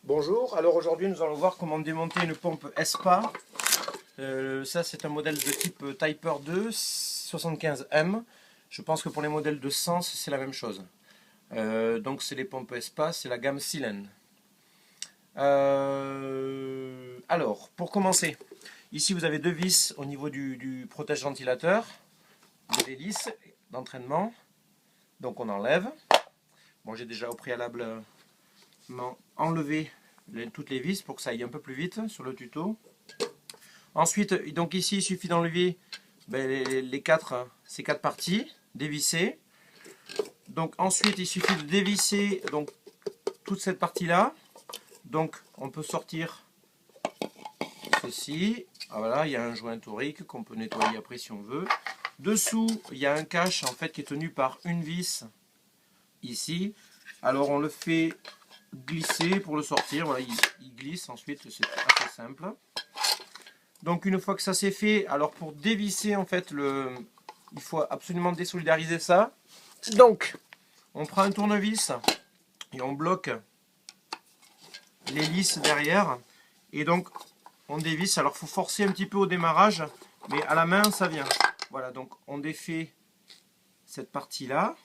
Bonjour, alors aujourd'hui nous allons voir comment démonter une pompe ESPA. Ça c'est un modèle de type Typer 2 75M. Je pense que pour les modèles de Sens c'est la même chose. Donc c'est les pompes ESPA, c'est la gamme Silen. Alors pour commencer, ici vous avez deux vis au niveau du protège-ventilateur, de l'hélice d'entraînement. Donc on enlève. Bon, j'ai déjà au préalable enlevé toutes les vis pour que ça aille un peu plus vite sur le tuto. Ensuite, donc ici il suffit d'enlever ces quatre parties, dévisser. Donc ensuite il suffit de dévisser donc toute cette partie là. Donc on peut sortir ceci. Ah, voilà, il y a un joint torique qu'on peut nettoyer après si on veut. Dessous il y a un cache en fait qui est tenu par une vis ici. Alors on le fait glisser pour le sortir. Voilà, il glisse ensuite, c'est assez simple. Donc une fois que ça c'est fait, alors pour dévisser en fait il faut absolument désolidariser ça. Donc on prend un tournevis et on bloque l'hélice derrière et donc on dévisse. Alors il faut forcer un petit peu au démarrage, mais à la main ça vient. Voilà, donc on défait cette partie là.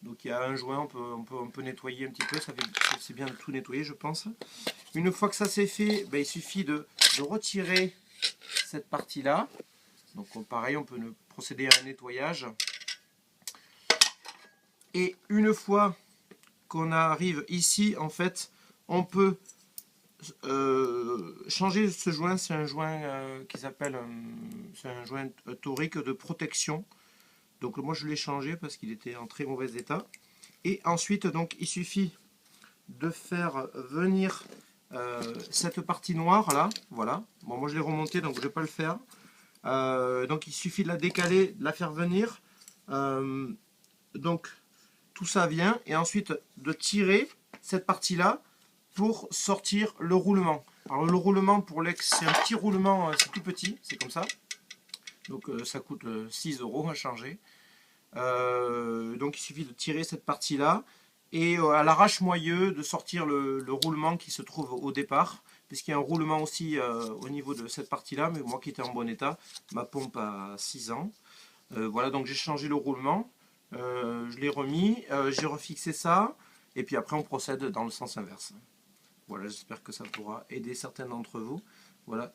Donc il y a un joint, on peut nettoyer un petit peu, c'est bien de tout nettoyer je pense. Une fois que ça c'est fait, il suffit de retirer cette partie là. Donc pareil, on peut procéder à un nettoyage. Et une fois qu'on arrive ici, en fait, on peut changer ce joint. C'est un joint qui s'appelle c'est un joint torique de protection. Donc moi je l'ai changé parce qu'il était en très mauvais état. Et ensuite, donc il suffit de faire venir cette partie noire là. Voilà. Bon, moi je l'ai remonté donc je ne vais pas le faire. Donc il suffit de la décaler, de la faire venir. Donc tout ça vient et ensuite de tirer cette partie là pour sortir le roulement. Alors le roulement pour l'ex c'est un petit roulement, c'est tout petit, c'est comme ça. Donc ça coûte 6 € à changer. Donc il suffit de tirer cette partie là et à l'arrache-moyeu de sortir le roulement qui se trouve au départ, puisqu'il y a un roulement aussi au niveau de cette partie là, mais moi qui était en bon état, ma pompe a 6 ans. Voilà, donc j'ai changé le roulement, je l'ai remis, j'ai refixé ça, et puis après on procède dans le sens inverse. Voilà, j'espère que ça pourra aider certains d'entre vous. Voilà,